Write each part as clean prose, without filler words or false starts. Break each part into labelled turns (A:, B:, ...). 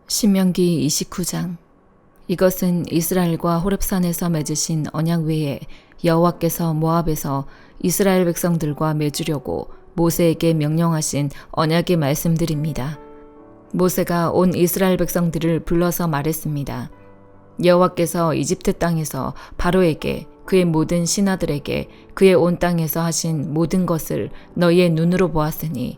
A: 신명기 29장. 이것은 이스라엘과 호렙산에서 맺으신 언약 외에 여호와께서 모압에서 이스라엘 백성들과 맺으려고 모세에게 명령하신 언약의 말씀들입니다. 모세가 온 이스라엘 백성들을 불러서 말했습니다. 여호와께서 이집트 땅에서 바로에게 그의 모든 신하들에게 그의 온 땅에서 하신 모든 것을 너희의 눈으로 보았으니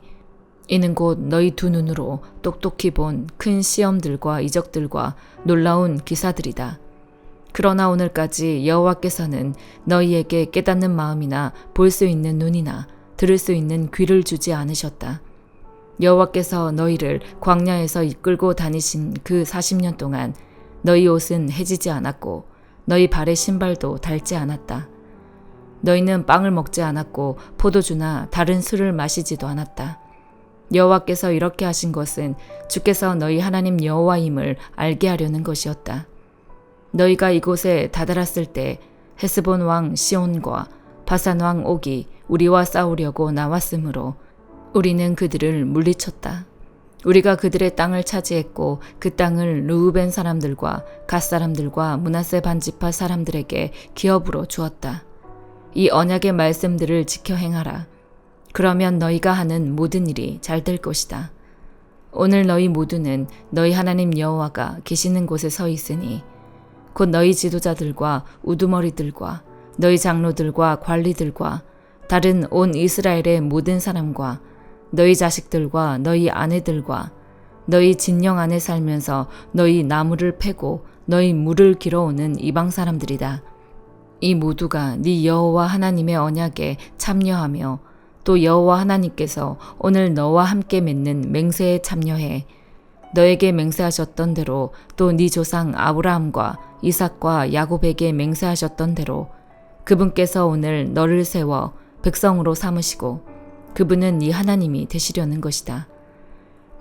A: 이는 곧 너희 두 눈으로 똑똑히 본 큰 시험들과 이적들과 놀라운 기사들이다. 그러나 오늘까지 여호와께서는 너희에게 깨닫는 마음이나 볼 수 있는 눈이나 들을 수 있는 귀를 주지 않으셨다. 여호와께서 너희를 광야에서 이끌고 다니신 그 40년 동안 너희 옷은 해지지 않았고 너희 발의 신발도 닳지 않았다. 너희는 빵을 먹지 않았고 포도주나 다른 술을 마시지도 않았다. 여호와께서 이렇게 하신 것은 주께서 너희 하나님 여호와임을 알게 하려는 것이었다. 너희가 이곳에 다다랐을 때 헤스본 왕 시온과 바산 왕 옥이 우리와 싸우려고 나왔으므로 우리는 그들을 물리쳤다. 우리가 그들의 땅을 차지했고 그 땅을 르우벤 사람들과 갓 사람들과 므낫세 반지파 사람들에게 기업으로 주었다. 이 언약의 말씀들을 지켜 행하라. 그러면 너희가 하는 모든 일이 잘 될 것이다. 오늘 너희 모두는 너희 하나님 여호와가 계시는 곳에 서 있으니 곧 너희 지도자들과 우두머리들과 너희 장로들과 관리들과 다른 온 이스라엘의 모든 사람과 너희 자식들과 너희 아내들과 너희 진영 안에 살면서 너희 나무를 패고 너희 물을 길어오는 이방 사람들이다. 이 모두가 네 여호와 하나님의 언약에 참여하며 또 여호와 하나님께서 오늘 너와 함께 맺는 맹세에 참여해 너에게 맹세하셨던 대로 또 네 조상 아브라함과 이삭과 야곱에게 맹세하셨던 대로 그분께서 오늘 너를 세워 백성으로 삼으시고 그분은 네 하나님이 되시려는 것이다.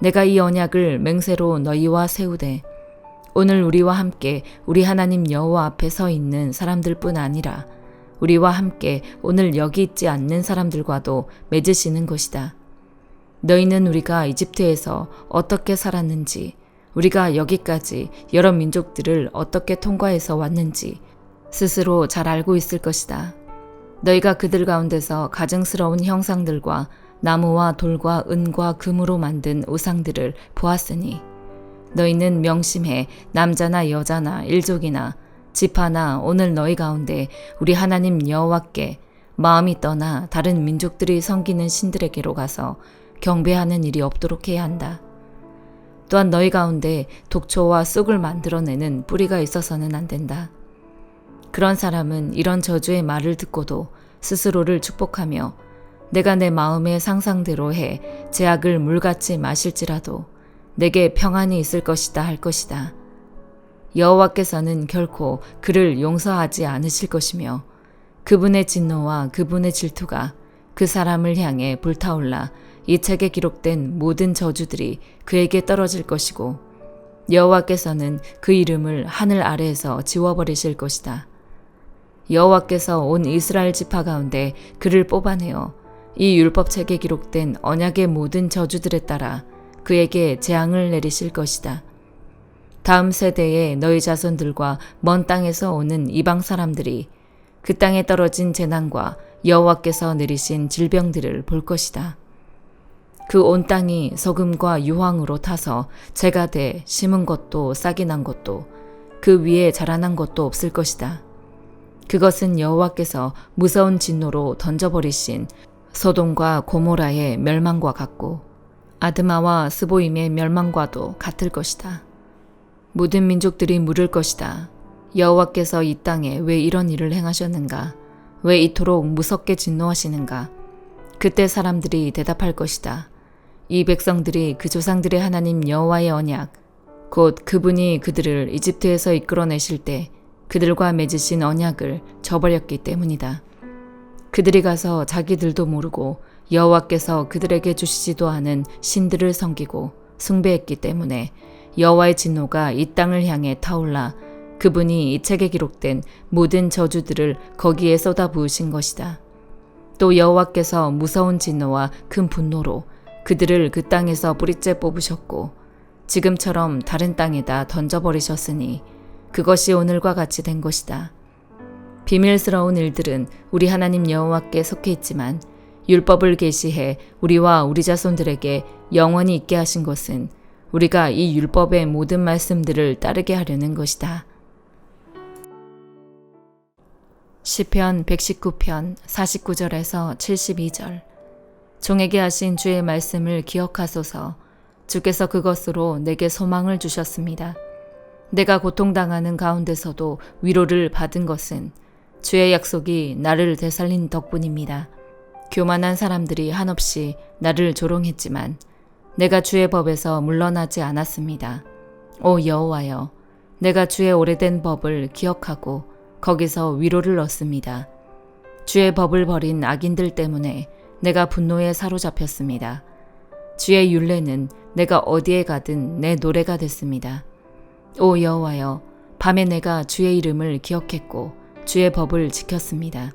A: 내가 이 언약을 맹세로 너희와 세우되 오늘 우리와 함께 우리 하나님 여호와 앞에 서 있는 사람들뿐 아니라 우리와 함께 오늘 여기 있지 않는 사람들과도 맺으시는 것이다. 너희는 우리가 이집트에서 어떻게 살았는지, 우리가 여기까지 여러 민족들을 어떻게 통과해서 왔는지 스스로 잘 알고 있을 것이다. 너희가 그들 가운데서 가증스러운 형상들과 나무와 돌과 은과 금으로 만든 우상들을 보았으니 너희는 명심해 남자나 여자나 일족이나 집 하나 오늘 너희 가운데 우리 하나님 여호와께 마음이 떠나 다른 민족들이 섬기는 신들에게로 가서 경배하는 일이 없도록 해야 한다. 또한 너희 가운데 독초와 쑥을 만들어내는 뿌리가 있어서는 안 된다. 그런 사람은 이런 저주의 말을 듣고도 스스로를 축복하며 내가 내 마음의 상상대로 해 제약을 물같이 마실지라도 내게 평안이 있을 것이다 할 것이다. 여호와께서는 결코 그를 용서하지 않으실 것이며 그분의 진노와 그분의 질투가 그 사람을 향해 불타올라 이 책에 기록된 모든 저주들이 그에게 떨어질 것이고 여호와께서는 그 이름을 하늘 아래에서 지워버리실 것이다. 여호와께서 온 이스라엘 지파 가운데 그를 뽑아내어 이 율법책에 기록된 언약의 모든 저주들에 따라 그에게 재앙을 내리실 것이다. 다음 세대에 너희 자손들과 먼 땅에서 오는 이방 사람들이 그 땅에 떨어진 재난과 여호와께서 내리신 질병들을 볼 것이다. 그 온 땅이 소금과 유황으로 타서 재가 돼 심은 것도 싹이 난 것도 그 위에 자라난 것도 없을 것이다. 그것은 여호와께서 무서운 진노로 던져버리신 소돔과 고모라의 멸망과 같고 아드마와 스보임의 멸망과도 같을 것이다. 모든 민족들이 물을 것이다. 여호와께서 이 땅에 왜 이런 일을 행하셨는가? 왜 이토록 무섭게 진노하시는가? 그때 사람들이 대답할 것이다. 이 백성들이 그 조상들의 하나님 여호와의 언약, 곧 그분이 그들을 이집트에서 이끌어내실 때 그들과 맺으신 언약을 저버렸기 때문이다. 그들이 가서 자기들도 모르고 여호와께서 그들에게 주시지도 않은 신들을 섬기고 숭배했기 때문에 여호와의 진노가 이 땅을 향해 타올라 그분이 이 책에 기록된 모든 저주들을 거기에 쏟아부으신 것이다. 또 여호와께서 무서운 진노와 큰 분노로 그들을 그 땅에서 뿌리째 뽑으셨고 지금처럼 다른 땅에다 던져버리셨으니 그것이 오늘과 같이 된 것이다. 비밀스러운 일들은 우리 하나님 여호와께 속해 있지만 율법을 계시해 우리와 우리 자손들에게 영원히 있게 하신 것은 우리가 이 율법의 모든 말씀들을 따르게 하려는 것이다. 시편 119편 49절에서 72절. 종에게 하신 주의 말씀을 기억하소서. 주께서 그것으로 내게 소망을 주셨습니다. 내가 고통당하는 가운데서도 위로를 받은 것은 주의 약속이 나를 되살린 덕분입니다. 교만한 사람들이 한없이 나를 조롱했지만 내가 주의 법에서 물러나지 않았습니다. 오 여호와여, 내가 주의 오래된 법을 기억하고 거기서 위로를 얻습니다. 주의 법을 버린 악인들 때문에 내가 분노에 사로잡혔습니다. 주의 율례는 내가 어디에 가든 내 노래가 됐습니다. 오 여호와여, 밤에 내가 주의 이름을 기억했고 주의 법을 지켰습니다.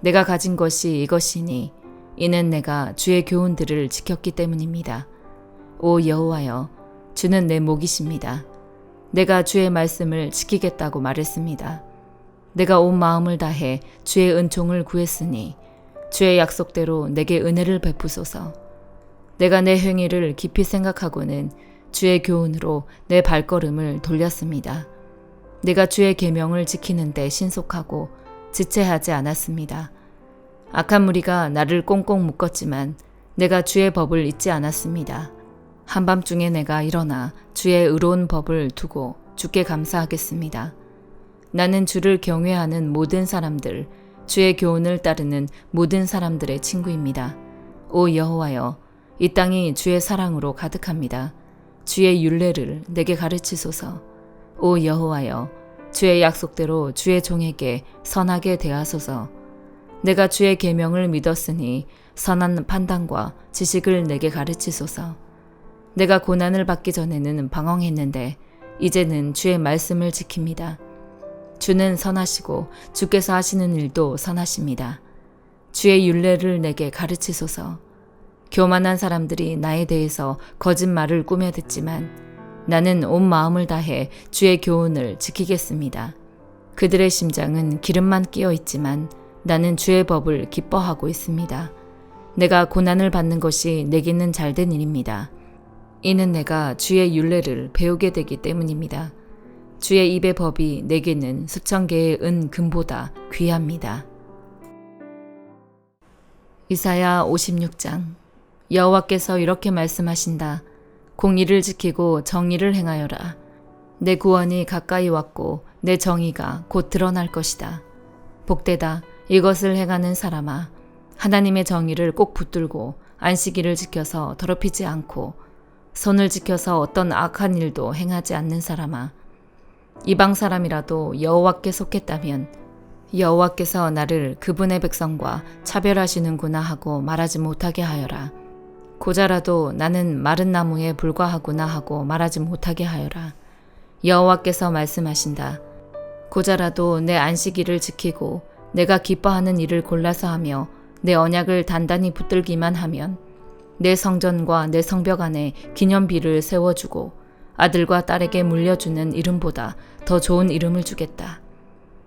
A: 내가 가진 것이 이것이니 이는 내가 주의 교훈들을 지켰기 때문입니다. 오 여호와여, 주는 내 목이십니다. 내가 주의 말씀을 지키겠다고 말했습니다. 내가 온 마음을 다해 주의 은총을 구했으니 주의 약속대로 내게 은혜를 베푸소서. 내가 내 행위를 깊이 생각하고는 주의 교훈으로 내 발걸음을 돌렸습니다. 내가 주의 계명을 지키는 데 신속하고 지체하지 않았습니다. 악한 무리가 나를 꽁꽁 묶었지만 내가 주의 법을 잊지 않았습니다. 한밤중에 내가 일어나 주의 의로운 법을 두고 주께 감사하겠습니다. 나는 주를 경외하는 모든 사람들, 주의 교훈을 따르는 모든 사람들의 친구입니다. 오 여호와여, 이 땅이 주의 사랑으로 가득합니다. 주의 율례를 내게 가르치소서. 오 여호와여, 주의 약속대로 주의 종에게 선하게 대하소서. 내가 주의 계명을 믿었으니 선한 판단과 지식을 내게 가르치소서. 내가 고난을 받기 전에는 방황했는데 이제는 주의 말씀을 지킵니다. 주는 선하시고 주께서 하시는 일도 선하십니다. 주의 율례를 내게 가르치소서. 교만한 사람들이 나에 대해서 거짓말을 꾸며댔지만 나는 온 마음을 다해 주의 교훈을 지키겠습니다. 그들의 심장은 기름만 끼어 있지만 나는 주의 법을 기뻐하고 있습니다. 내가 고난을 받는 것이 내게는 잘된 일입니다. 이는 내가 주의 율례를 배우게 되기 때문입니다. 주의 입의 법이 내게는 수천 개의 금보다 귀합니다. 이사야 56장. 여호와께서 이렇게 말씀하신다. 공의를 지키고 정의를 행하여라. 내 구원이 가까이 왔고 내 정의가 곧 드러날 것이다. 복되다. 이것을 행하는 사람아. 하나님의 정의를 꼭 붙들고 안식일을 지켜서 더럽히지 않고 손을 지켜서 어떤 악한 일도 행하지 않는 사람아. 이방 사람이라도 여호와께 속했다면 여호와께서 나를 그분의 백성과 차별하시는구나 하고 말하지 못하게 하여라. 고자라도 나는 마른 나무에 불과하구나 하고 말하지 못하게 하여라. 여호와께서 말씀하신다. 고자라도 내 안식일을 지키고 내가 기뻐하는 일을 골라서 하며 내 언약을 단단히 붙들기만 하면 내 성전과 내 성벽 안에 기념비를 세워주고 아들과 딸에게 물려주는 이름보다 더 좋은 이름을 주겠다.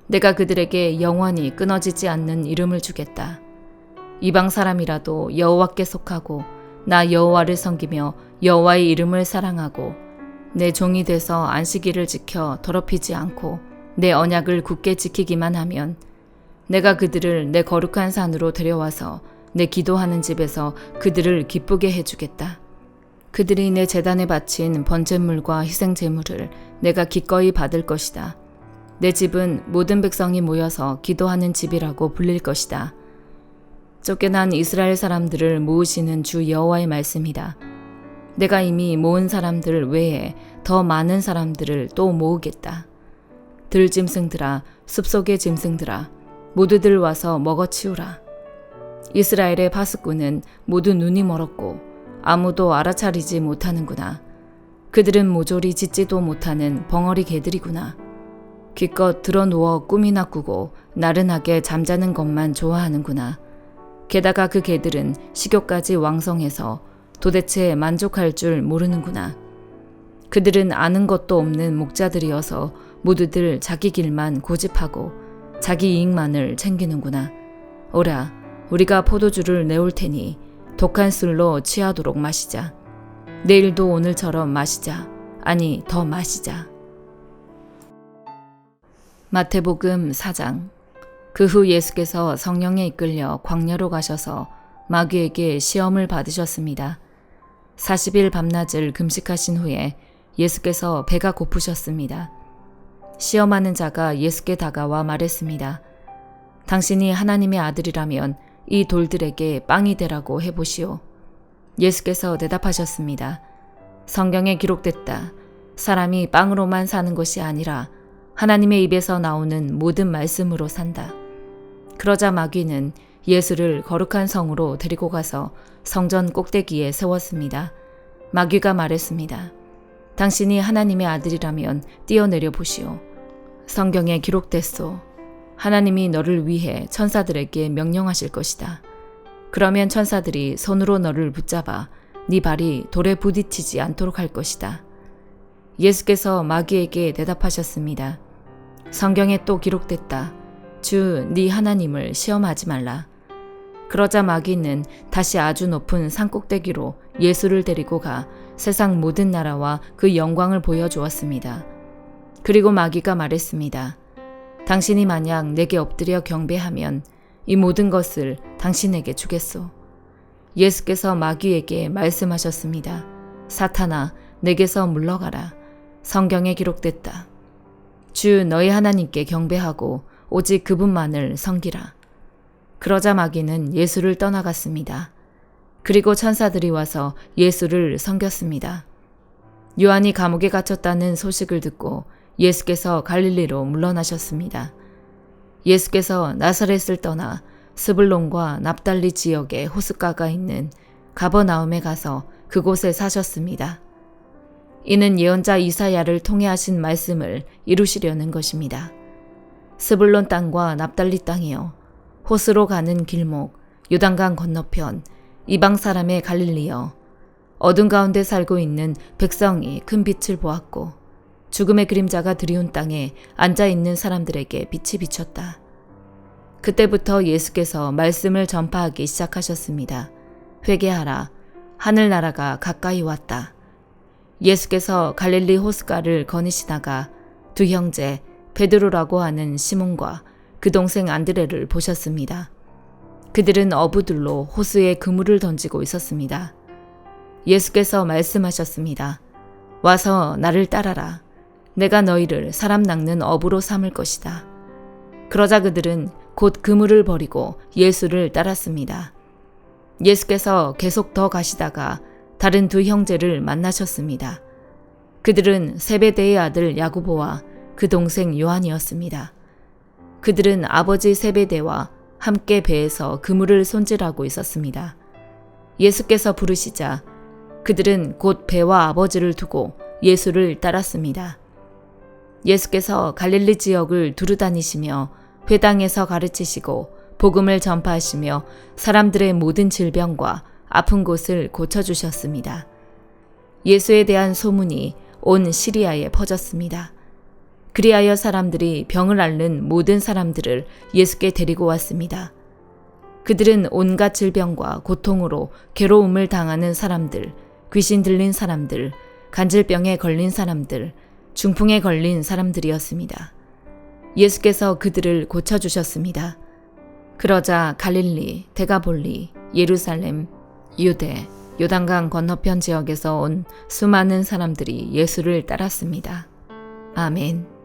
A: 내가 그들에게 영원히 끊어지지 않는 이름을 주겠다. 이방 사람이라도 여호와께 속하고 나 여호와를 섬기며 여호와의 이름을 사랑하고 내 종이 돼서 안식일을 지켜 더럽히지 않고 내 언약을 굳게 지키기만 하면 내가 그들을 내 거룩한 산으로 데려와서 내 기도하는 집에서 그들을 기쁘게 해주겠다. 그들이 내 제단에 바친 번제물과 희생제물을 내가 기꺼이 받을 것이다. 내 집은 모든 백성이 모여서 기도하는 집이라고 불릴 것이다. 쫓겨난 이스라엘 사람들을 모으시는 주 여호와의 말씀이다. 내가 이미 모은 사람들 외에 더 많은 사람들을 또 모으겠다. 들짐승들아, 숲속의 짐승들아, 모두들 와서 먹어치우라. 이스라엘의 파수꾼은 모두 눈이 멀었고 아무도 알아차리지 못하는구나. 그들은 모조리 짖지도 못하는 벙어리 개들이구나. 기껏 드러누워 꿈이나 꾸고 나른하게 잠자는 것만 좋아하는구나. 게다가 그 개들은 식욕까지 왕성해서 도대체 만족할 줄 모르는구나. 그들은 아는 것도 없는 목자들이어서 모두들 자기 길만 고집하고 자기 이익만을 챙기는구나. 오라, 우리가 포도주를 내올 테니 독한 술로 취하도록 마시자. 내일도 오늘처럼 마시자. 아니, 더 마시자. 마태복음 4장. 그 후 예수께서 성령에 이끌려 광야로 가셔서 마귀에게 시험을 받으셨습니다. 40일 밤낮을 금식하신 후에 예수께서 배가 고프셨습니다. 시험하는 자가 예수께 다가와 말했습니다. 당신이 하나님의 아들이라면 이 돌들에게 빵이 되라고 해보시오. 예수께서 대답하셨습니다. 성경에 기록됐다. 사람이 빵으로만 사는 것이 아니라 하나님의 입에서 나오는 모든 말씀으로 산다. 그러자 마귀는 예수를 거룩한 성으로 데리고 가서 성전 꼭대기에 세웠습니다. 마귀가 말했습니다. 당신이 하나님의 아들이라면 뛰어내려 보시오. 성경에 기록됐소. 하나님이 너를 위해 천사들에게 명령하실 것이다. 그러면 천사들이 손으로 너를 붙잡아 네 발이 돌에 부딪히지 않도록 할 것이다. 예수께서 마귀에게 대답하셨습니다. 성경에 또 기록됐다. 주 네 하나님을 시험하지 말라. 그러자 마귀는 다시 아주 높은 산꼭대기로 예수를 데리고 가 세상 모든 나라와 그 영광을 보여주었습니다. 그리고 마귀가 말했습니다. 당신이 만약 내게 엎드려 경배하면 이 모든 것을 당신에게 주겠소. 예수께서 마귀에게 말씀하셨습니다. 사탄아, 내게서 물러가라. 성경에 기록됐다. 주 너희 하나님께 경배하고 오직 그분만을 섬기라. 그러자 마귀는 예수를 떠나갔습니다. 그리고 천사들이 와서 예수를 섬겼습니다. 요한이 감옥에 갇혔다는 소식을 듣고 예수께서 갈릴리로 물러나셨습니다. 예수께서 나사렛을 떠나 스불론과 납달리 지역에 호숫가가 있는 가버나움에 가서 그곳에 사셨습니다. 이는 예언자 이사야를 통해 하신 말씀을 이루시려는 것입니다. 스불론 땅과 납달리 땅이여, 호수로 가는 길목, 요단강 건너편, 이방 사람의 갈릴리여, 어둠 가운데 살고 있는 백성이 큰 빛을 보았고 죽음의 그림자가 드리운 땅에 앉아있는 사람들에게 빛이 비쳤다. 그때부터 예수께서 말씀을 전파하기 시작하셨습니다. 회개하라. 하늘나라가 가까이 왔다. 예수께서 갈릴리 호숫가를 거니시다가 두 형제 베드로라고 하는 시몬과 그 동생 안드레를 보셨습니다. 그들은 어부들로 호수에 그물을 던지고 있었습니다. 예수께서 말씀하셨습니다. 와서 나를 따라라. 내가 너희를 사람 낚는 어부로 삼을 것이다. 그러자 그들은 곧 그물을 버리고 예수를 따랐습니다. 예수께서 계속 더 가시다가 다른 두 형제를 만나셨습니다. 그들은 세베대의 아들 야고보와 그 동생 요한이었습니다. 그들은 아버지 세베대와 함께 배에서 그물을 손질하고 있었습니다. 예수께서 부르시자 그들은 곧 배와 아버지를 두고 예수를 따랐습니다. 예수께서 갈릴리 지역을 두루다니시며 회당에서 가르치시고 복음을 전파하시며 사람들의 모든 질병과 아픈 곳을 고쳐주셨습니다. 예수에 대한 소문이 온 시리아에 퍼졌습니다. 그리하여 사람들이 병을 앓는 모든 사람들을 예수께 데리고 왔습니다. 그들은 온갖 질병과 고통으로 괴로움을 당하는 사람들, 귀신 들린 사람들, 간질병에 걸린 사람들, 중풍에 걸린 사람들이었습니다. 예수께서 그들을 고쳐주셨습니다. 그러자 갈릴리, 데가볼리, 예루살렘, 유대, 요단강 건너편 지역에서 온 수많은 사람들이 예수를 따랐습니다. 아멘.